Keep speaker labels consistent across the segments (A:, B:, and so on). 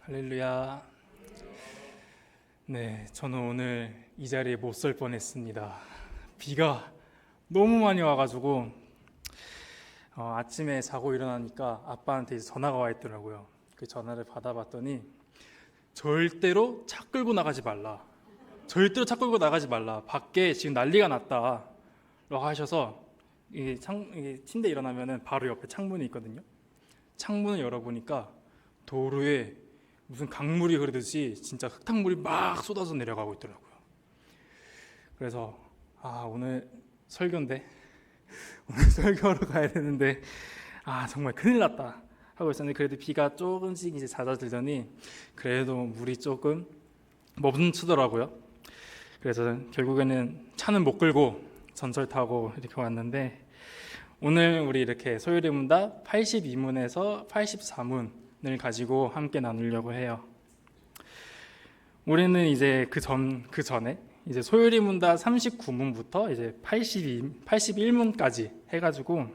A: 할렐루야. 네, 저는 오늘 이 자리에 못 설 뻔했습니다. 비가 너무 많이 와가지고 아침에 자고 일어나니까 아빠한테 이제 전화가 와 있더라고요. 그 전화를 받아봤더니 절대로 차 끌고 나가지 말라. 절대로 차 끌고 나가지 말라. 밖에 지금 난리가 났다. 라고 하셔서 이게 침대 일어나면은 바로 옆에 창문이 있거든요. 창문을 열어보니까 도로에 무슨 강물이 흐르듯이 진짜 흙탕물이 막 쏟아져 내려가고 있더라고요. 그래서 오늘 설교인데 오늘 설교하러 가야 되는데 정말 큰일 났다 하고 있었는데, 그래도 비가 조금씩 이제 잦아들더니 그래도 물이 조금 멈추더라고요. 그래서 결국에는 차는 못 끌고 전철 타고 이렇게 왔는데, 오늘 우리 이렇게 소요리 문답 82문에서 84문을 가지고 함께 나누려고 해요. 우리는 이제 그 전에 이제 소요리 문답 39문부터 이제 81문까지 해가지고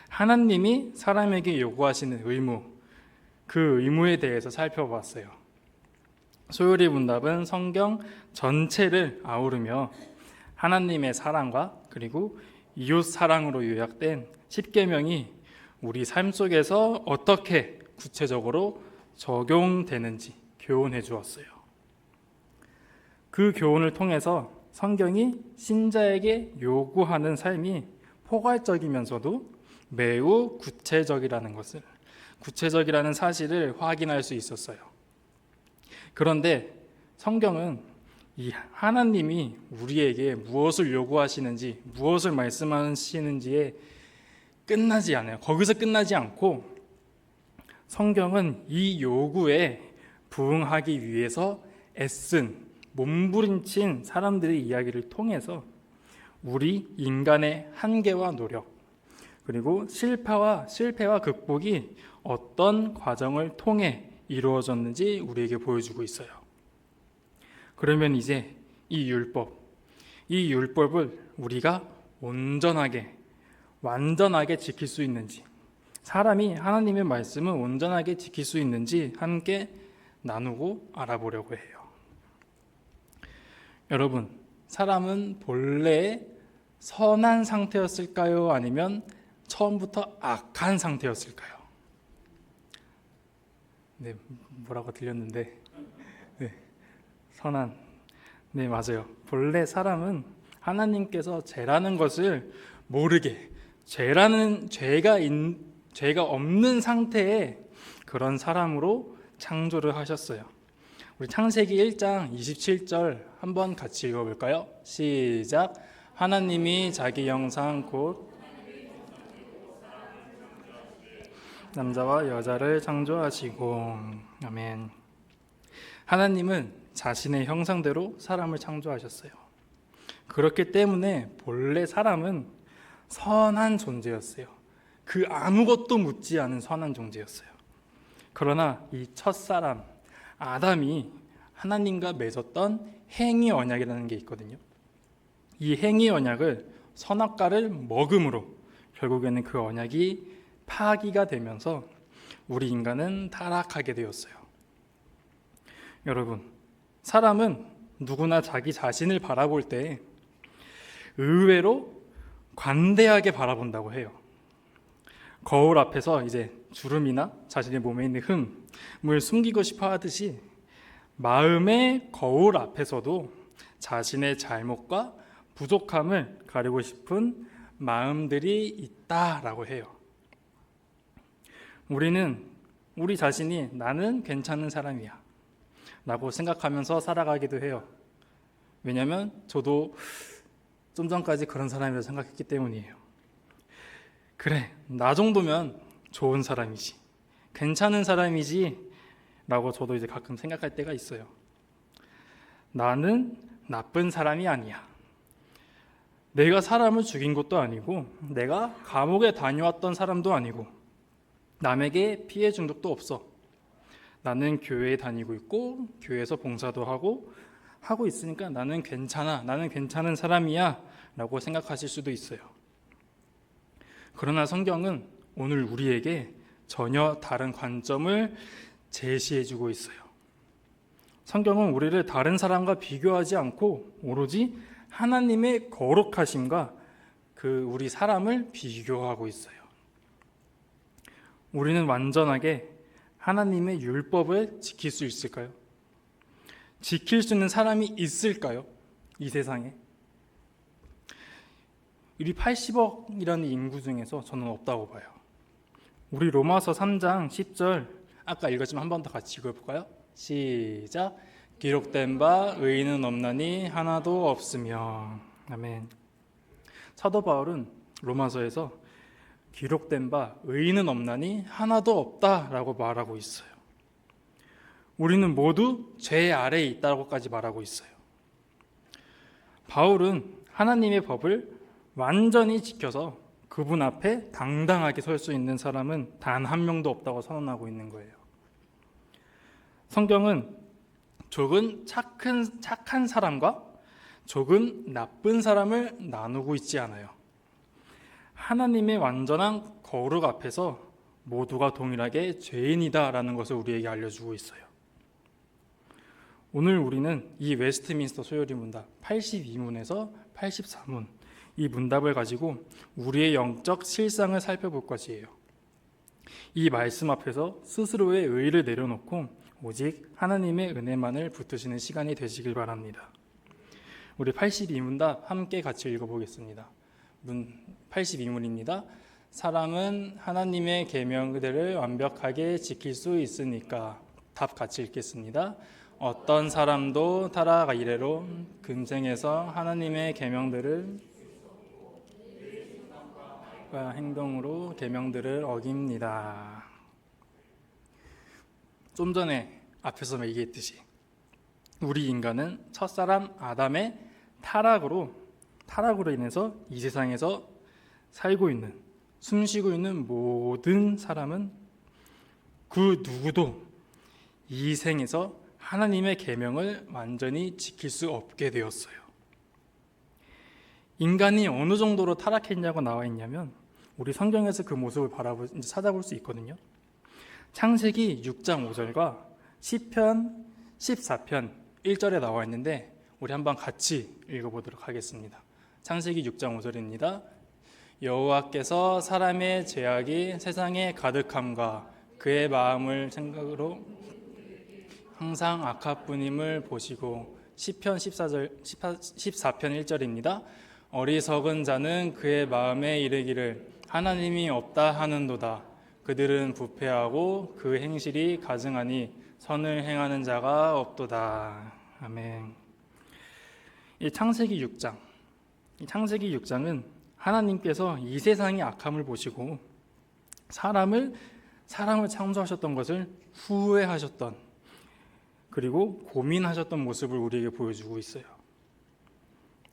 A: 하나님이 사람에게 요구하시는 의무, 그 의무에 대해서 살펴봤어요. 소요리 문답은 성경 전체를 아우르며 하나님의 사랑과 그리고 이웃 사랑으로 요약된 10계명이 우리 삶 속에서 어떻게 구체적으로 적용되는지 교훈해 주었어요. 그 교훈을 통해서 성경이 신자에게 요구하는 삶이 포괄적이면서도 매우 구체적이라는 사실을 확인할 수 있었어요. 그런데 성경은 이 하나님이 우리에게 무엇을 요구하시는지, 무엇을 말씀하시는지에 끝나지 않아요. 거기서 끝나지 않고 성경은 이 요구에 부응하기 위해서 애쓴, 몸부림친 사람들의 이야기를 통해서 우리 인간의 한계와 노력, 그리고 실패와 극복이 어떤 과정을 통해 이루어졌는지 우리에게 보여주고 있어요. 그러면 이제 이 율법을 우리가 완전하게 지킬 수 있는지, 사람이 하나님의 말씀을 온전하게 지킬 수 있는지 함께 나누고 알아보려고 해요. 여러분, 사람은 본래 선한 상태였을까요? 아니면 처음부터 악한 상태였을까요? 네, 뭐라고 들렸는데, 네, 선한. 네, 맞아요. 본래 사람은 하나님께서 죄라는 것을 모르게, 죄가 없는 상태의 그런 사람으로 창조를 하셨어요. 우리 창세기 1장 27절 한번 같이 읽어볼까요? 시작. 하나님이 자기 형상 곧 남자와 여자를 창조하시고. 아멘. 하나님은 자신의 형상대로 사람을 창조하셨어요. 그렇기 때문에 본래 사람은 선한 존재였어요. 그 아무것도 묻지 않은 선한 존재였어요. 그러나 이 첫사람 아담이 하나님과 맺었던 행위 언약이라는 게 있거든요. 이 행위 언약을 선악과를 먹음으로 결국에는 그 언약이 파기가 되면서 우리 인간은 타락하게 되었어요. 여러분, 사람은 누구나 자기 자신을 바라볼 때 의외로 관대하게 바라본다고 해요. 거울 앞에서 이제 주름이나 자신의 몸에 있는 흠을 숨기고 싶어 하듯이 마음의 거울 앞에서도 자신의 잘못과 부족함을 가리고 싶은 마음들이 있다라고 해요. 우리는 우리 자신이 나는 괜찮은 사람이야 라고 생각하면서 살아가기도 해요. 왜냐하면 저도 좀 전까지 그런 사람이라고 생각했기 때문이에요. 그래, 나 정도면 좋은 사람이지, 괜찮은 사람이지 라고 저도 이제 가끔 생각할 때가 있어요. 나는 나쁜 사람이 아니야. 내가 사람을 죽인 것도 아니고, 내가 감옥에 다녀왔던 사람도 아니고, 남에게 피해 준 적도 없어. 나는 교회에 다니고 있고 교회에서 봉사도 하고 있으니까 나는 괜찮아, 나는 괜찮은 사람이야 라고 생각하실 수도 있어요. 그러나 성경은 오늘 우리에게 전혀 다른 관점을 제시해주고 있어요. 성경은 우리를 다른 사람과 비교하지 않고 오로지 하나님의 거룩하심과 우리 사람을 비교하고 있어요. 우리는 완전하게 하나님의 율법을 지킬 수 있을까요? 지킬 수 있는 사람이 있을까요? 이 세상에? 우리 80억이라는 인구 중에서 저는 없다고 봐요. 우리 로마서 3장 10절 아까 읽었지만 한 번 더 같이 읽어볼까요? 시작. 기록된 바 의인은 없나니 하나도 없으며. 아멘. 사도 바울은 로마서에서 기록된 바 의인은 없나니 하나도 없다라고 말하고 있어요. 우리는 모두 죄 아래에 있다고까지 말하고 있어요. 바울은 하나님의 법을 완전히 지켜서 그분 앞에 당당하게 설 수 있는 사람은 단 한 명도 없다고 선언하고 있는 거예요. 성경은 조금 착한 사람과 조금 나쁜 사람을 나누고 있지 않아요. 하나님의 완전한 거룩 앞에서 모두가 동일하게 죄인이다라는 것을 우리에게 알려주고 있어요. 오늘 우리는 이 웨스트민스터 소요리 문답 82문에서 84문 이 문답을 가지고 우리의 영적 실상을 살펴볼 것이에요. 이 말씀 앞에서 스스로의 의의를 내려놓고 오직 하나님의 은혜만을 붙드시는 시간이 되시길 바랍니다. 우리 82문답 함께 같이 읽어보겠습니다. 82문입니다. 사람은 하나님의 계명들을 완벽하게 지킬 수 있으니까. 답 같이 읽겠습니다. 어떤 사람도 타락 이래로 금생에서 하나님의 계명들을 행동으로 계명들을 어깁니다. 좀 전에 앞에서 얘기했듯이 우리 인간은 첫사람 아담의 타락으로 인해서 이 세상에서 살고 있는, 숨쉬고 있는 모든 사람은 그 누구도 이 생에서 하나님의 계명을 완전히 지킬 수 없게 되었어요. 인간이 어느 정도로 타락했냐고 나와 있냐면 우리 성경에서 그 모습을 찾아볼 수 있거든요. 창세기 6장 5절과 시편 14편 1절에 나와 있는데 우리 한번 같이 읽어보도록 하겠습니다. 창세기 6장 5절입니다. 여호와께서 사람의 죄악이 세상에 가득함과 그의 마음을 생각으로 항상 악합뿐임을 보시고 시편 14편 1절입니다. 어리석은 자는 그의 마음에 이르기를 하나님이 없다 하는도다. 그들은 부패하고 그 행실이 가증하니 선을 행하는 자가 없도다. 아멘. 이 창세기 6장은 하나님께서 이 세상의 악함을 보시고 사람을 창조하셨던 것을 후회하셨던 그리고 고민하셨던 모습을 우리에게 보여주고 있어요.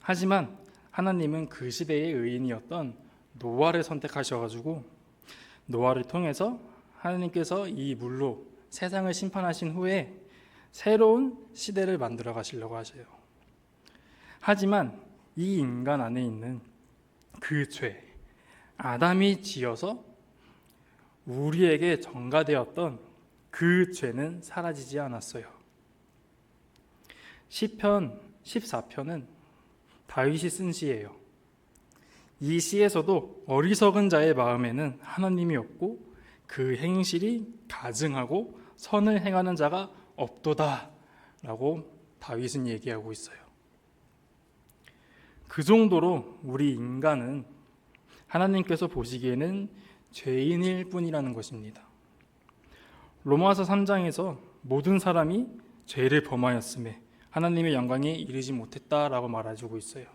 A: 하지만 하나님은 그 시대의 의인이었던 노아를 선택하셔가지고 노아를 통해서 하나님께서 이 물로 세상을 심판하신 후에 새로운 시대를 만들어 가시려고 하셔요. 하지만 이 인간 안에 있는 그 죄, 아담이 지어서 우리에게 전가되었던 그 죄는 사라지지 않았어요. 시편 14편은 다윗이 쓴 시예요. 이 시에서도 어리석은 자의 마음에는 하나님이 없고 그 행실이 가증하고 선을 행하는 자가 없도다 라고 다윗은 얘기하고 있어요. 그 정도로 우리 인간은 하나님께서 보시기에는 죄인일 뿐이라는 것입니다. 로마서 3장에서 모든 사람이 죄를 범하였음에 하나님의 영광에 이르지 못했다라고 말해주고 있어요.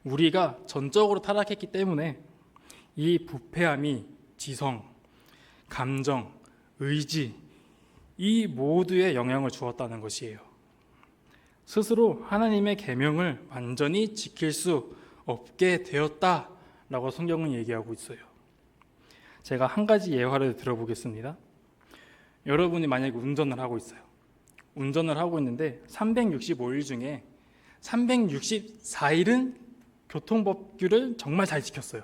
A: 우리가 전적으로 타락했기 때문에 이 부패함이 지성, 감정, 의지 이 모두에 영향을 주었다는 것이에요. 스스로 하나님의 계명을 완전히 지킬 수 없게 되었다라고 성경은 얘기하고 있어요. 제가 한 가지 예화를 들어보겠습니다. 여러분이 만약에 운전을 하고 있어요. 운전을 하고 있는데 365일 중에 364일은 교통법규를 정말 잘 지켰어요.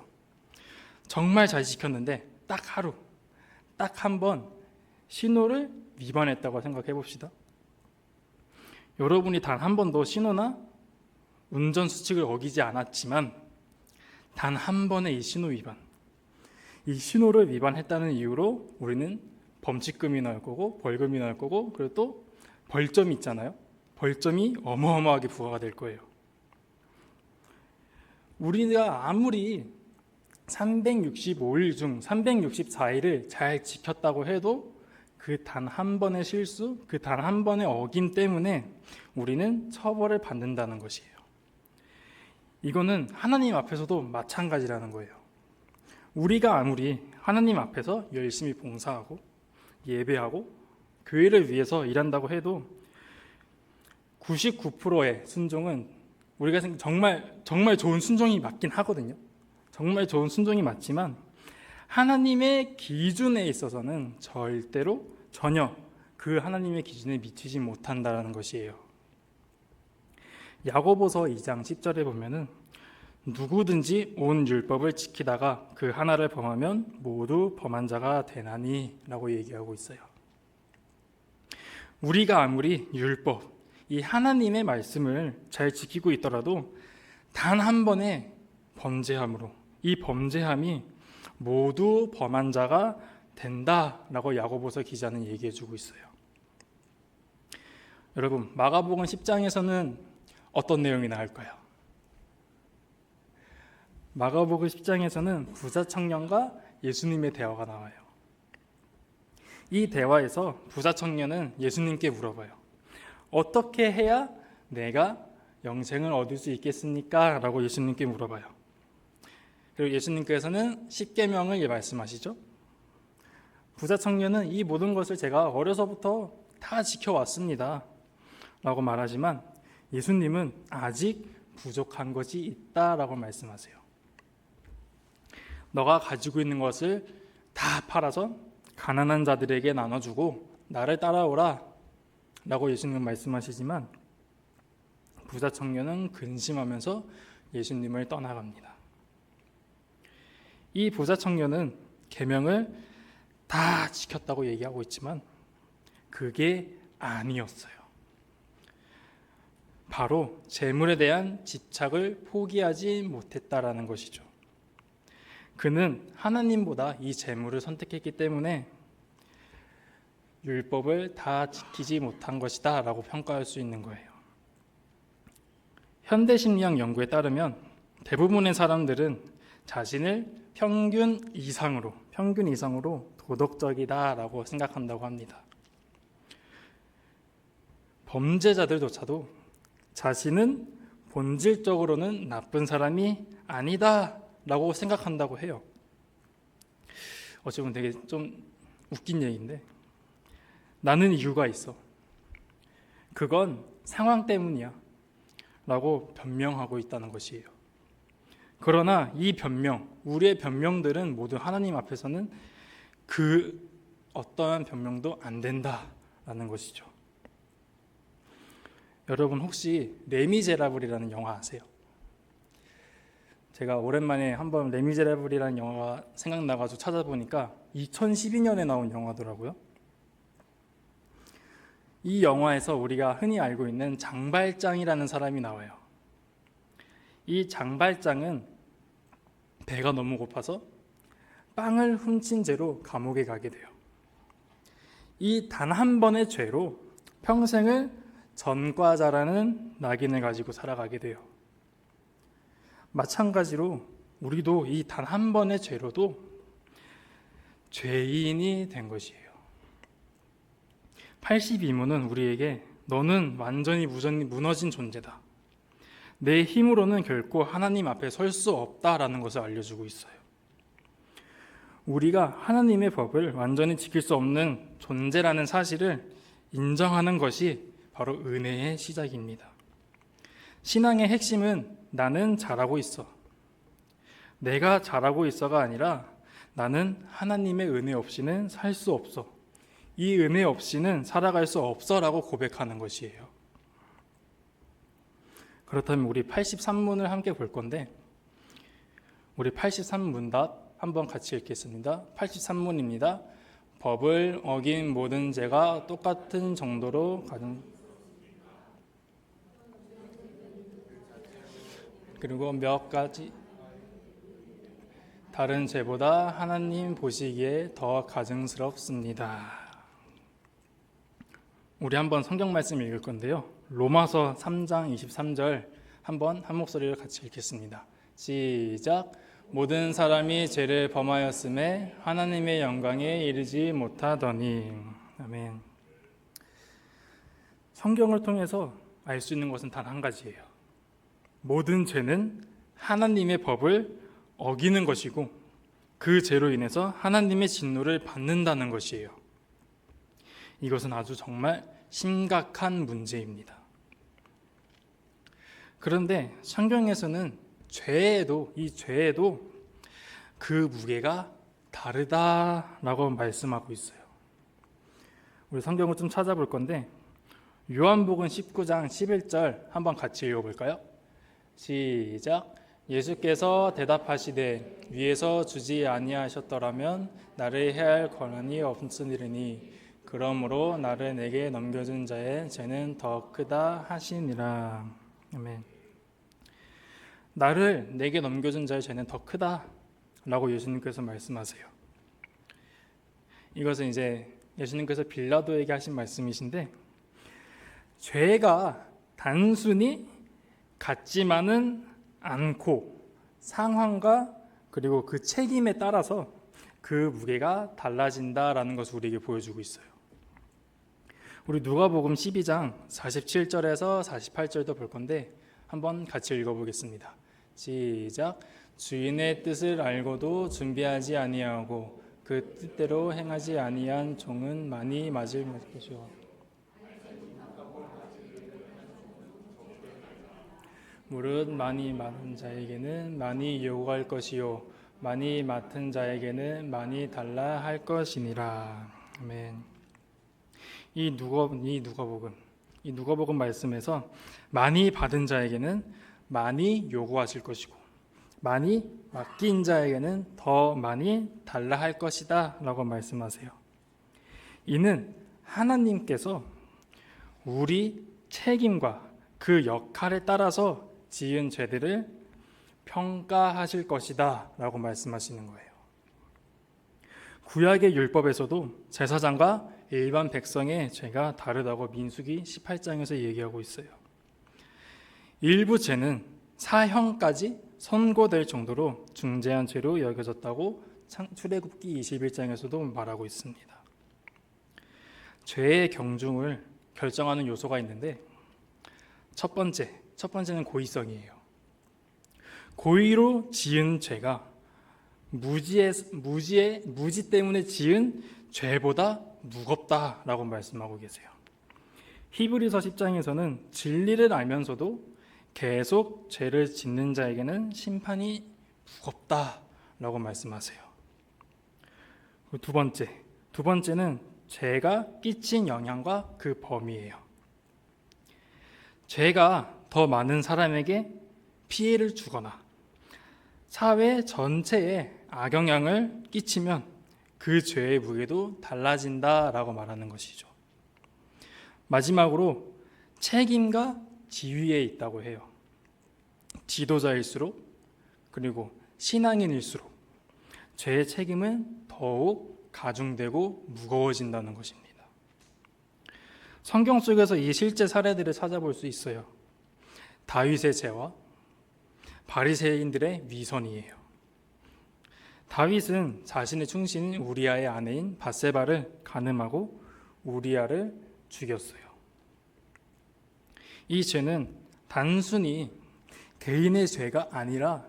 A: 정말 잘 지켰는데 딱 한 번 신호를 위반했다고 생각해 봅시다. 여러분이 단 한 번도 신호나 운전 수칙을 어기지 않았지만 단 한 번의 이 신호 위반, 이 신호를 위반했다는 이유로 우리는 범칙금이 나올 거고 벌금이 나올 거고 그리고 또 벌점이 있잖아요. 벌점이 어마어마하게 부과가 될 거예요. 우리가 아무리 365일 중 364일을 잘 지켰다고 해도 그 단 한 번의 실수, 그 단 한 번의 어김 때문에 우리는 처벌을 받는다는 것이에요. 이거는 하나님 앞에서도 마찬가지라는 거예요. 우리가 아무리 하나님 앞에서 열심히 봉사하고 예배하고 교회를 위해서 일한다고 해도 99%의 순종은 우리가 정말 좋은 순종이 맞긴 하거든요. 정말 좋은 순종이 맞지만 하나님의 기준에 있어서는 절대로 전혀 그 하나님의 기준에 미치지 못한다는 것이에요. 야고보서 2장 10절에 보면은 누구든지 온 율법을 지키다가 그 하나를 범하면 모두 범한 자가 되나니 라고 얘기하고 있어요. 우리가 아무리 율법, 이 하나님의 말씀을 잘 지키고 있더라도 단 한 번의 범죄함으로 이 범죄함이 모두 범한 자가 된다라고 야고보서 기자는 얘기해주고 있어요. 여러분, 마가복음 10장에서는 어떤 내용이 나올까요? 마가복음 10장에서는 부자 청년과 예수님의 대화가 나와요. 이 대화에서 부자 청년은 예수님께 물어봐요. 어떻게 해야 내가 영생을 얻을 수 있겠습니까? 라고 예수님께 물어봐요. 그리고 예수님께서는 십계명을 말씀하시죠. 부자 청년은 이 모든 것을 제가 어려서부터 다 지켜왔습니다 라고 말하지만 예수님은 아직 부족한 것이 있다라고 말씀하세요. 너가 가지고 있는 것을 다 팔아서 가난한 자들에게 나눠주고 나를 따라오라 라고 예수님은 말씀하시지만 부자 청년은 근심하면서 예수님을 떠나갑니다. 이 부자 청년은 계명을 다 지켰다고 얘기하고 있지만 그게 아니었어요. 바로 재물에 대한 집착을 포기하지 못했다라는 것이죠. 그는 하나님보다 이 재물을 선택했기 때문에 율법을 다 지키지 못한 것이다 라고 평가할 수 있는 거예요. 현대심리학 연구에 따르면 대부분의 사람들은 자신을 평균 이상으로 도덕적이다라고 생각한다고 합니다. 범죄자들조차도 자신은 본질적으로는 나쁜 사람이 아니다라고 생각한다고 해요. 어찌 보면 되게 좀 웃긴 얘기인데 나는 이유가 있어. 그건 상황 때문이야 라고 변명하고 있다는 것이에요. 그러나 이 변명, 우리의 변명들은 모두 하나님 앞에서는 그 어떠한 변명도 안 된다라는 것이죠. 여러분 혹시 레미제라블이라는 영화 아세요? 제가 오랜만에 한번 레미제라블이라는 영화가 생각나가지고 찾아보니까 2012년에 나온 영화더라고요. 이 영화에서 우리가 흔히 알고 있는 장발장이라는 사람이 나와요. 이 장발장은 배가 너무 고파서 빵을 훔친 죄로 감옥에 가게 돼요. 이 단 한 번의 죄로 평생을 전과자라는 낙인을 가지고 살아가게 돼요. 마찬가지로 우리도 이 단 한 번의 죄로도 죄인이 된 것이에요. 82문은 우리에게 너는 완전히 무너진 존재다. 내 힘으로는 결코 하나님 앞에 설 수 없다라는 것을 알려주고 있어요. 우리가 하나님의 법을 완전히 지킬 수 없는 존재라는 사실을 인정하는 것이 바로 은혜의 시작입니다. 신앙의 핵심은 나는 잘하고 있어. 내가 잘하고 있어가 아니라 나는 하나님의 은혜 없이는 살 수 없어. 이 은혜 없이는 살아갈 수 없어라고 고백하는 것이에요. 그렇다면 우리 83문을 함께 볼 건데 우리 83문답 한번 같이 읽겠습니다. 83문입니다. 법을 어긴 모든 죄가 똑같은 정도로 가진 그리고 몇 가지 다른 죄보다 하나님 보시기에 더 가증스럽습니다. 우리 한번 성경 말씀 읽을 건데요. 로마서 3장 23절 한번 한 목소리로 같이 읽겠습니다. 시작. 모든 사람이 죄를 범하였음에 하나님의 영광에 이르지 못하더니. 아멘. 성경을 통해서 알 수 있는 것은 단 한 가지예요. 모든 죄는 하나님의 법을 어기는 것이고 그 죄로 인해서 하나님의 진노를 받는다는 것이에요. 이것은 아주 정말 심각한 문제입니다. 그런데 성경에서는 이 죄에도 그 무게가 다르다라고 말씀하고 있어요. 우리 성경을 좀 찾아볼 건데 요한복음 19장 11절 한번 같이 읽어볼까요? 시작. 예수께서 대답하시되 위에서 주지 아니하셨더라면 나를 해할 권한이 없으리니 그러므로 나를 내게 넘겨준 자의 죄는 더 크다 하시니라. 아멘. 나를 내게 넘겨준 자의 죄는 더 크다 라고 예수님께서 말씀하세요. 이것은 이제 예수님께서 빌라도에게 하신 말씀이신데 죄가 단순히 같지만은 않고 상황과 그리고 그 책임에 따라서 그 무게가 달라진다라는 것을 우리에게 보여주고 있어요. 우리 누가복음 12장 47절에서 48절도 볼 건데 한번 같이 읽어보겠습니다. 시작. 주인의 뜻을 알고도 준비하지 아니하고 그 뜻대로 행하지 아니한 종은 많이 맞을 것이요. 무릇 많이 맡은 자에게는 많이 요구할 것이요 많이 맡은 자에게는 많이 달라 할 것이니라. 아멘. 이 누가복음 말씀에서 많이 받은 자에게는 많이 요구하실 것이고 많이 맡긴 자에게는 더 많이 달라 할 것이다 라고 말씀하세요. 이는 하나님께서 우리 책임과 그 역할에 따라서 지은 죄들을 평가하실 것이다 라고 말씀하시는 거예요. 구약의 율법에서도 제사장과 일반 백성의 죄가 다르다고 민수기 18장에서 얘기하고 있어요. 일부 죄는 사형까지 선고될 정도로 중대한 죄로 여겨졌다고 출애굽기 21장에서도 말하고 있습니다. 죄의 경중을 결정하는 요소가 있는데 첫 번째는 고의성이에요. 고의로 지은 죄가 무지 때문에 지은 죄보다 무겁다라고 말씀하고 계세요. 히브리서 10장에서는 진리를 알면서도 계속 죄를 짓는 자에게는 심판이 무겁다라고 말씀하세요. 두 번째는 죄가 끼친 영향과 그 범위예요. 죄가 더 많은 사람에게 피해를 주거나 사회 전체에 악영향을 끼치면 그 죄의 무게도 달라진다라고 말하는 것이죠. 마지막으로 책임과 지위에 있다고 해요. 지도자일수록 그리고 신앙인일수록 죄의 책임은 더욱 가중되고 무거워진다는 것입니다. 성경 속에서 이 실제 사례들을 찾아볼 수 있어요. 다윗의 죄와 바리새인들의 위선이에요. 다윗은 자신의 충신인 우리아의 아내인 밧세바를 간음하고 우리아를 죽였어요. 이 죄는 단순히 개인의 죄가 아니라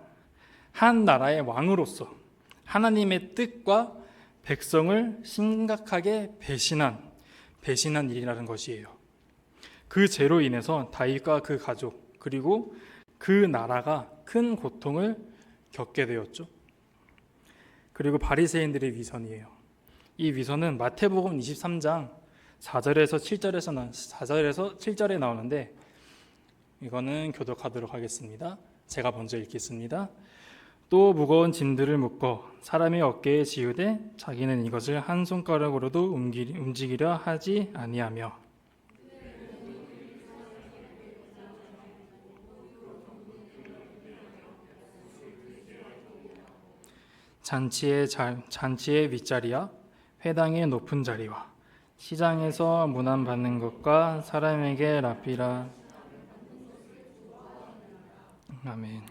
A: 한 나라의 왕으로서 하나님의 뜻과 백성을 심각하게 배신한 일이라는 것이에요. 그 죄로 인해서 다윗과 그 가족 그리고 그 나라가 큰 고통을 겪게 되었죠. 그리고 바리새인들의 위선이에요. 이 위선은 마태복음 23장 4절에서 7절에 나오는데 이거는 교독하도록 하겠습니다. 제가 먼저 읽겠습니다. 또 무거운 짐들을 묶어 사람의 어깨에 지우되 자기는 이것을 한 손가락으로도 움직이려 하지 아니하며 잔치의 윗자리와 회당의 높은 자리와 시장에서 문안 받는 것과 사람에게 랍비라. 아멘.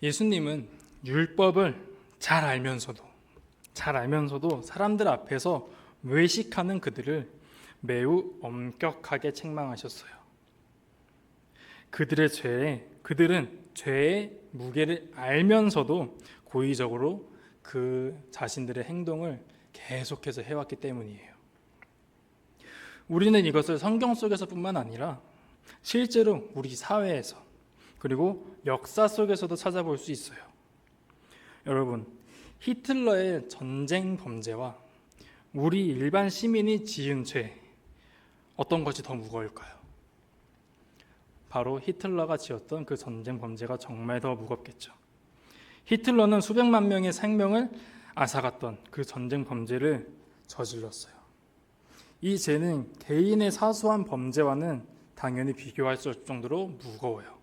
A: 예수님은 율법을 잘 알면서도 사람들 앞에서 외식하는 그들을 매우 엄격하게 책망하셨어요. 그들은 죄의 무게를 알면서도 고의적으로 그 자신들의 행동을 계속해서 해왔기 때문이에요. 우리는 이것을 성경 속에서뿐만 아니라 실제로 우리 사회에서 그리고 역사 속에서도 찾아볼 수 있어요. 여러분, 히틀러의 전쟁 범죄와 우리 일반 시민이 지은 죄, 어떤 것이 더 무거울까요? 바로 히틀러가 지었던 그 전쟁 범죄가 정말 더 무겁겠죠. 히틀러는 수백만 명의 생명을 앗아갔던 그 전쟁 범죄를 저질렀어요. 이 죄는 개인의 사소한 범죄와는 당연히 비교할 수 없을 정도로 무거워요.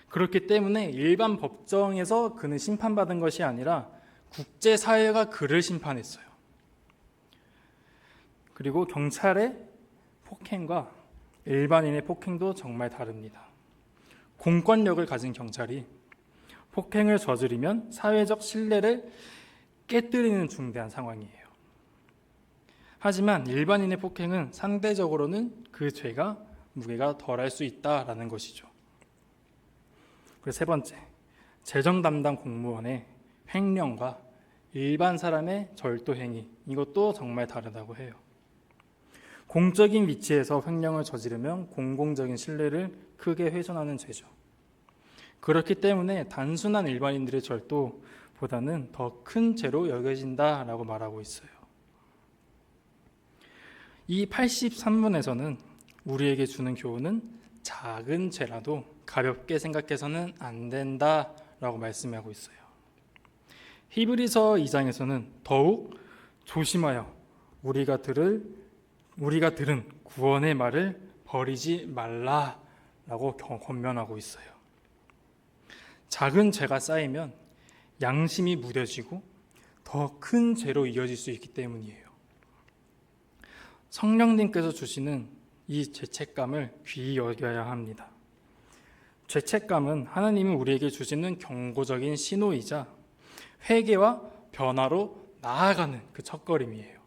A: 그렇기 때문에 일반 법정에서 그는 심판받은 것이 아니라 국제사회가 그를 심판했어요. 그리고 경찰의 폭행과 일반인의 폭행도 정말 다릅니다. 공권력을 가진 경찰이 폭행을 저지르면 사회적 신뢰를 깨뜨리는 중대한 상황이에요. 하지만 일반인의 폭행은 상대적으로는 그 죄가 무게가 덜할 수 있다라는 것이죠. 그리고 세 번째, 재정 담당 공무원의 횡령과 일반 사람의 절도 행위, 이것도 정말 다르다고 해요. 공적인 위치에서 횡령을 저지르면 공공적인 신뢰를 크게 훼손하는 죄죠. 그렇기 때문에 단순한 일반인들의 절도보다는 더 큰 죄로 여겨진다라고 말하고 있어요. 이 83문에서는 우리에게 주는 교훈은 작은 죄라도 가볍게 생각해서는 안 된다라고 말씀하고 있어요. 히브리서 2장에서는 더욱 조심하여 우리가 들은 구원의 말을 버리지 말라라고 권면하고 있어요. 작은 죄가 쌓이면 양심이 무뎌지고 더 큰 죄로 이어질 수 있기 때문이에요. 성령님께서 주시는 이 죄책감을 귀히 여겨야 합니다. 죄책감은 하나님이 우리에게 주시는 경고적인 신호이자 회개와 변화로 나아가는 그 첫걸음이에요.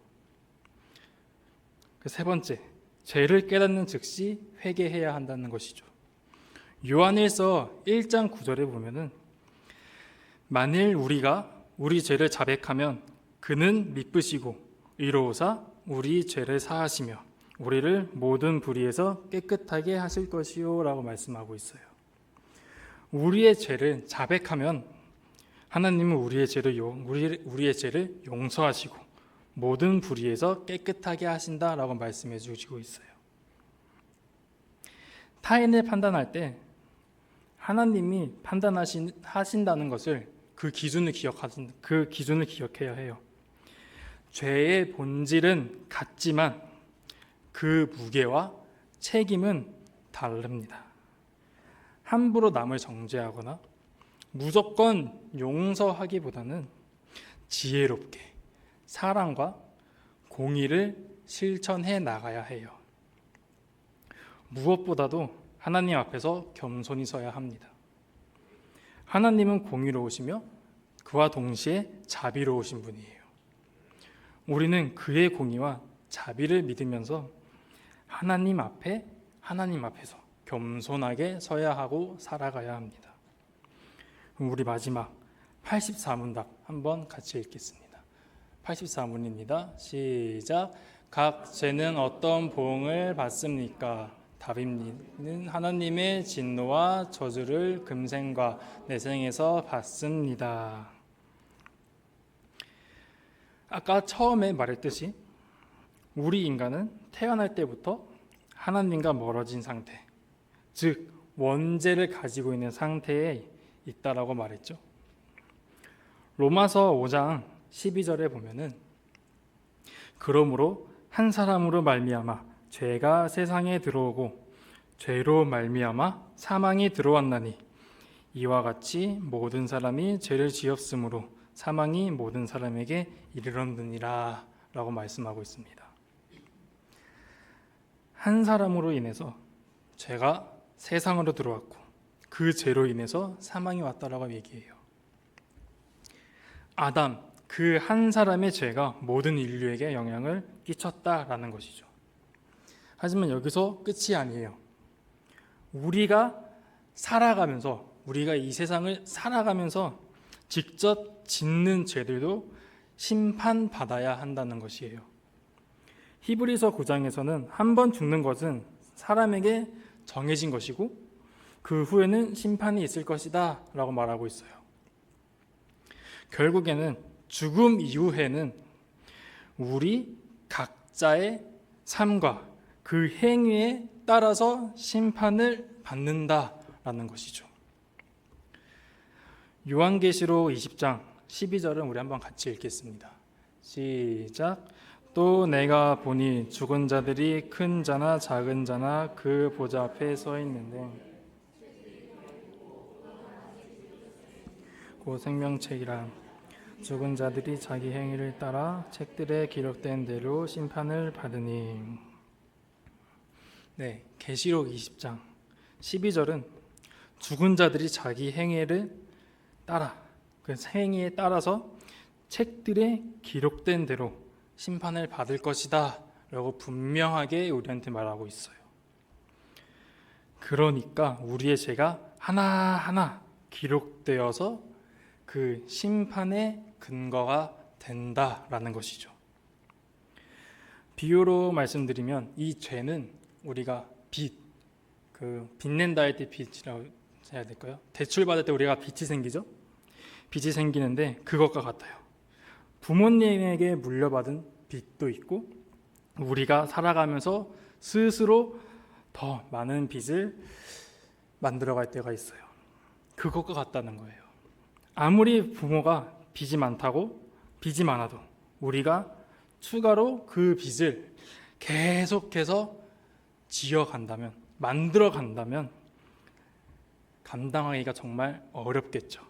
A: 그 세 번째, 죄를 깨닫는 즉시 회개해야 한다는 것이죠. 요한일서 1장 9절에 보면은 만일 우리가 우리 죄를 자백하면 그는 미쁘시고 의로우사 우리 죄를 사하시며 우리를 모든 불의에서 깨끗하게 하실 것이요 라고 말씀하고 있어요. 우리의 죄를 자백하면 하나님은 우리의 죄를 용서하시고 모든 불의에서 깨끗하게 하신다라고 말씀해 주시고 있어요. 타인을 판단할 때 하나님이 판단하신다는 것을 그 기준을 기억해야 해요. 죄의 본질은 같지만 그 무게와 책임은 다릅니다. 함부로 남을 정죄하거나 무조건 용서하기보다는 지혜롭게 사랑과 공의를 실천해 나가야 해요. 무엇보다도 하나님 앞에서 겸손히 서야 합니다. 하나님은 공의로우시며 그와 동시에 자비로우신 분이에요. 우리는 그의 공의와 자비를 믿으면서 하나님 앞에서 겸손하게 서야 하고 살아가야 합니다. 그럼 우리 마지막 84문답 한번 같이 읽겠습니다. 84문입니다. 시작. 각 죄는 어떤 보응을 받습니까? 답입니다. 하나님의 진노와 저주를 금생과 내생에서 받습니다. 아까 처음에 말했듯이 우리 인간은 태어날 때부터 하나님과 멀어진 상태, 즉 원죄를 가지고 있는 상태에 있다라고 말했죠. 로마서 5장 12절에 보면은 그러므로 한 사람으로 말미암아 죄가 세상에 들어오고 죄로 말미암아 사망이 들어왔나니 이와 같이 모든 사람이 죄를 지었으므로 사망이 모든 사람에게 이르렀느니라 라고 말씀하고 있습니다. 한 사람으로 인해서 죄가 세상으로 들어왔고 그 죄로 인해서 사망이 왔다라고 얘기해요. 아담, 그 한 사람의 죄가 모든 인류에게 영향을 끼쳤다라는 것이죠. 하지만 여기서 끝이 아니에요. 우리가 이 세상을 살아가면서 직접 짓는 죄들도 심판받아야 한다는 것이에요. 히브리서 9장에서는 한 번 죽는 것은 사람에게 정해진 것이고 그 후에는 심판이 있을 것이다 라고 말하고 있어요. 결국에는 죽음 이후에는 우리 각자의 삶과 그 행위에 따라서 심판을 받는다라는 것이죠. 요한계시록 20장 12절은 우리 한번 같이 읽겠습니다. 시작. 또 내가 보니 죽은 자들이 큰 자나 작은 자나 그 보좌 앞에 서 있는데 그 생명책이라 죽은 자들이 자기 행위를 따라 책들에 기록된 대로 심판을 받으니. 네, 계시록 20장 12절은 죽은 자들이 자기 행위를 따라 그 행위에 따라서 책들에 기록된 대로 심판을 받을 것이다 라고 분명하게 우리한테 말하고 있어요. 그러니까 우리의 죄가 하나하나 기록되어서 그 심판의 근거가 된다라는 것이죠. 비유로 말씀드리면 이 죄는 우리가 빚낸다 할 때 빚이라고 해야 될까요? 대출 받을 때 우리가 빚이 생기죠? 빚이 생기는데 그것과 같아요. 부모님에게 물려받은 빚도 있고 우리가 살아가면서 스스로 더 많은 빚을 만들어갈 때가 있어요. 그것과 같다는 거예요. 아무리 부모가 빚이 많아도 우리가 추가로 그 빚을 계속해서 지어간다면, 만들어간다면 감당하기가 정말 어렵겠죠.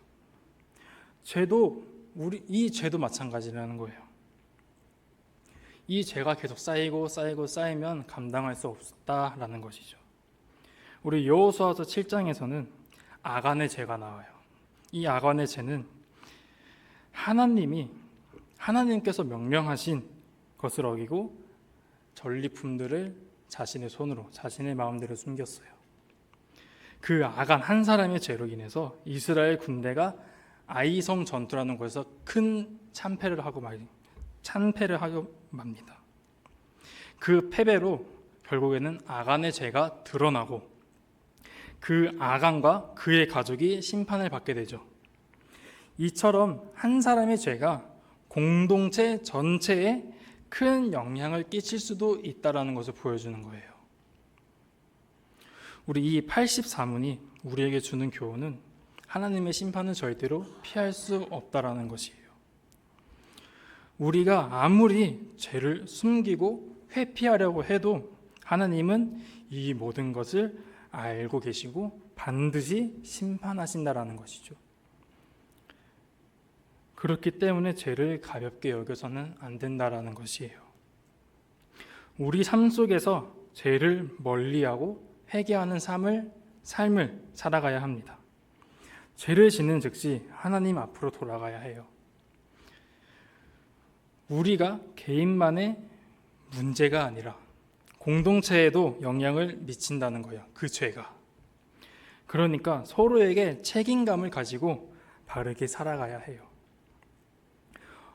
A: 이 죄도 마찬가지라는 거예요. 이 죄가 계속 쌓이면 감당할 수 없다라는 것이죠. 우리 여호수아서 7장에서는 아간의 죄가 나와요. 이 아간의 죄는 하나님께서 명령하신 것을 어기고 전리품들을 자신의 손으로, 자신의 마음대로 숨겼어요. 그 아간 한 사람의 죄로 인해서 이스라엘 군대가 아이성 전투라는 곳에서 큰 참패를 하고 맙니다. 그 패배로 결국에는 아간의 죄가 드러나고 그 아간과 그의 가족이 심판을 받게 되죠. 이처럼 한 사람의 죄가 공동체 전체에 큰 영향을 끼칠 수도 있다는 것을 보여주는 거예요. 우리 이 84문이 우리에게 주는 교훈은 하나님의 심판은 절대로 피할 수 없다라는 것이에요. 우리가 아무리 죄를 숨기고 회피하려고 해도 하나님은 이 모든 것을 알고 계시고 반드시 심판하신다라는 것이죠. 그렇기 때문에 죄를 가볍게 여겨서는 안 된다라는 것이에요. 우리 삶 속에서 죄를 멀리하고 회개하는 삶을 살아가야 합니다. 죄를 짓는 즉시 하나님 앞으로 돌아가야 해요. 우리가 개인만의 문제가 아니라 공동체에도 영향을 미친다는 거예요. 그 죄가. 그러니까 서로에게 책임감을 가지고 바르게 살아가야 해요.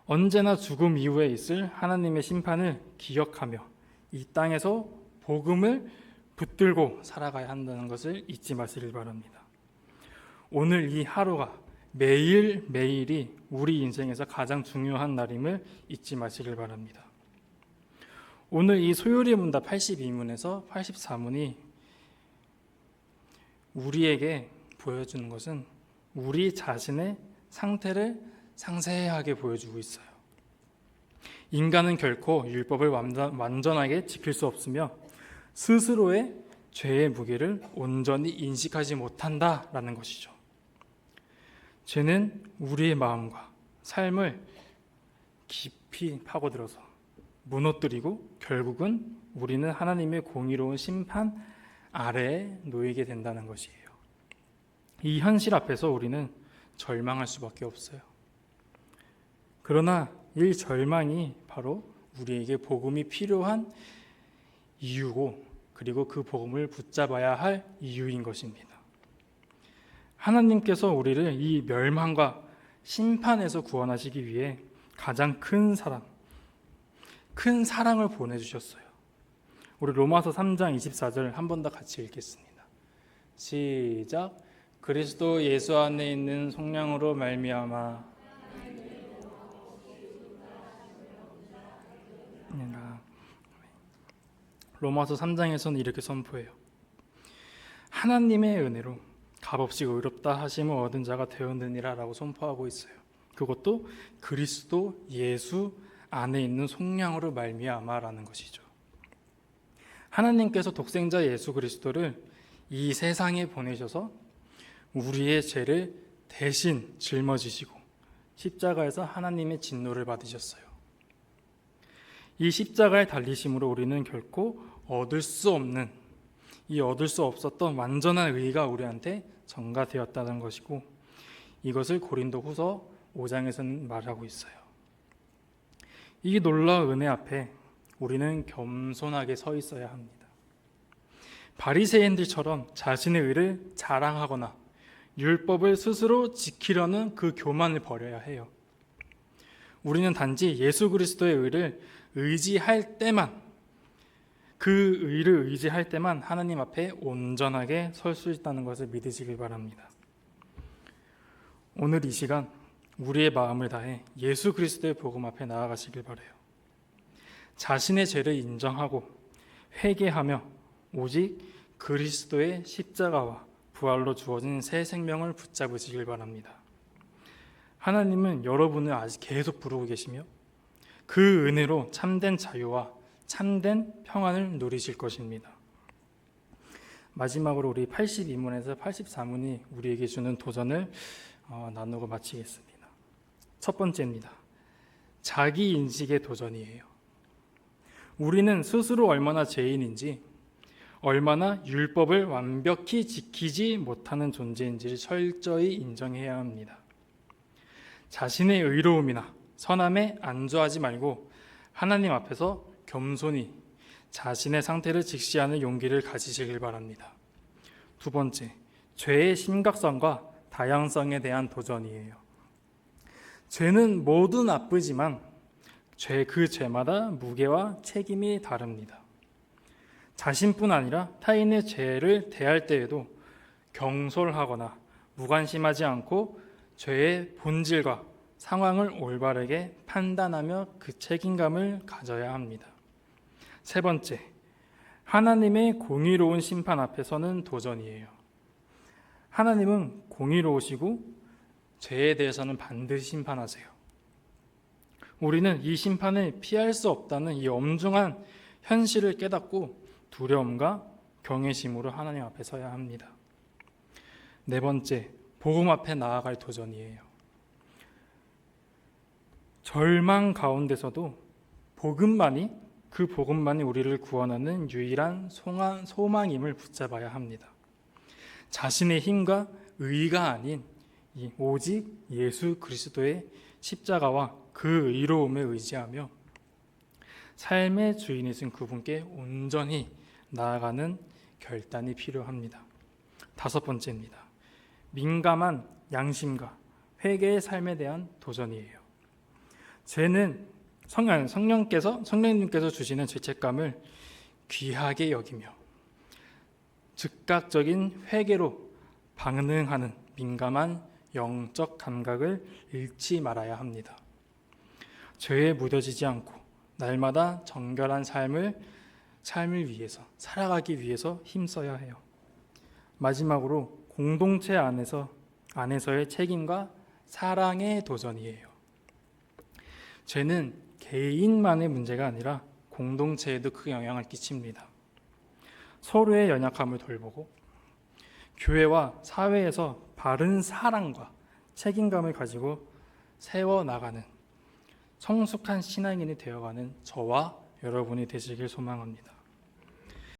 A: 언제나 죽음 이후에 있을 하나님의 심판을 기억하며 이 땅에서 복음을 붙들고 살아가야 한다는 것을 잊지 마시길 바랍니다. 오늘 이 하루가 매일매일이 우리 인생에서 가장 중요한 날임을 잊지 마시길 바랍니다. 오늘 이 소요리 문답 82문에서 84문이 우리에게 보여주는 것은 우리 자신의 상태를 상세하게 보여주고 있어요. 인간은 결코 율법을 완전하게 지킬 수 없으며 스스로의 죄의 무게를 온전히 인식하지 못한다라는 것이죠. 죄는 우리의 마음과 삶을 깊이 파고들어서 무너뜨리고 결국은 우리는 하나님의 공의로운 심판 아래에 놓이게 된다는 것이에요. 이 현실 앞에서 우리는 절망할 수밖에 없어요. 그러나 이 절망이 바로 우리에게 복음이 필요한 이유고, 그리고 그 복음을 붙잡아야 할 이유인 것입니다. 하나님께서 우리를 이 멸망과 심판에서 구원하시기 위해 가장 큰 사랑을 보내주셨어요. 우리 로마서 3장 24절 한 번 더 같이 읽겠습니다. 시작. 그리스도 예수 안에 있는 속량으로 말미암아 로마서 3장에서는 이렇게 선포해요. 하나님의 은혜로 값없이 의롭다 하심을 얻은 자가 되었느니라 라고 선포하고 있어요. 그것도 그리스도 예수 안에 있는 속량으로 말미암아라는 것이죠. 하나님께서 독생자 예수 그리스도를 이 세상에 보내셔서 우리의 죄를 대신 짊어지시고 십자가에서 하나님의 진노를 받으셨어요. 이 십자가의 달리심으로 우리는 결코 얻을 수 없었던 완전한 의가 우리한테 전가되었다는 것이고, 이것을 고린도후서 5장에서는 말하고 있어요. 이 놀라운 은혜 앞에 우리는 겸손하게 서 있어야 합니다. 바리새인들처럼 자신의 의를 자랑하거나 율법을 스스로 지키려는 그 교만을 버려야 해요. 우리는 단지 예수 그리스도의 의를 의지할 때만, 그 의를 의지할 때만 하나님 앞에 온전하게 설 수 있다는 것을 믿으시길 바랍니다. 오늘 이 시간 우리의 마음을 다해 예수 그리스도의 복음 앞에 나아가시길 바라요. 자신의 죄를 인정하고 회개하며 오직 그리스도의 십자가와 부활로 주어진 새 생명을 붙잡으시길 바랍니다. 하나님은 여러분을 아직 계속 부르고 계시며 그 은혜로 참된 자유와 참된 평안을 누리실 것입니다. 마지막으로 우리 82문에서 84문이 우리에게 주는 도전을 나누고 마치겠습니다. 첫 번째입니다. 자기 인식의 도전이에요. 우리는 스스로 얼마나 죄인인지, 얼마나 율법을 완벽히 지키지 못하는 존재인지를 철저히 인정해야 합니다. 자신의 의로움이나 선함에 안주하지 말고 하나님 앞에서 겸손히 자신의 상태를 직시하는 용기를 가지시길 바랍니다. 두 번째, 죄의 심각성과 다양성에 대한 도전이에요. 죄는 모두 나쁘지만 그 죄마다 무게와 책임이 다릅니다. 자신뿐 아니라 타인의 죄를 대할 때에도 경솔하거나 무관심하지 않고 죄의 본질과 상황을 올바르게 판단하며 그 책임감을 가져야 합니다. 세 번째, 하나님의 공의로운 심판 앞에 서는 도전이에요. 하나님은 공의로우시고 죄에 대해서는 반드시 심판하세요. 우리는 이 심판을 피할 수 없다는 이 엄중한 현실을 깨닫고 두려움과 경외심으로 하나님 앞에 서야 합니다. 네 번째, 복음 앞에 나아갈 도전이에요. 절망 가운데서도 그 복음만이 우리를 구원하는 유일한 소망임을 붙잡아야 합니다. 자신의 힘과 의가 아닌 오직 예수 그리스도의 십자가와 그 의로움에 의지하며 삶의 주인이신 그분께 온전히 나아가는 결단이 필요합니다. 다섯 번째입니다. 민감한 양심과 회개의 삶에 대한 도전이에요. 죄는 성령님께서 주시는 죄책감을 귀하게 여기며 즉각적인 회개로 반응하는 민감한 영적 감각을 잃지 말아야 합니다. 죄에 묻어지지 않고 날마다 정결한 삶을 살아가기 위해서 힘써야 해요. 마지막으로 공동체 안에서의 책임과 사랑의 도전이에요. 죄는 개인만의 문제가 아니라 공동체에도 큰 영향을 끼칩니다. 서로의 연약함을 돌보고 교회와 사회에서 바른 사랑과 책임감을 가지고 세워나가는 성숙한 신앙인이 되어가는 저와 여러분이 되시길 소망합니다.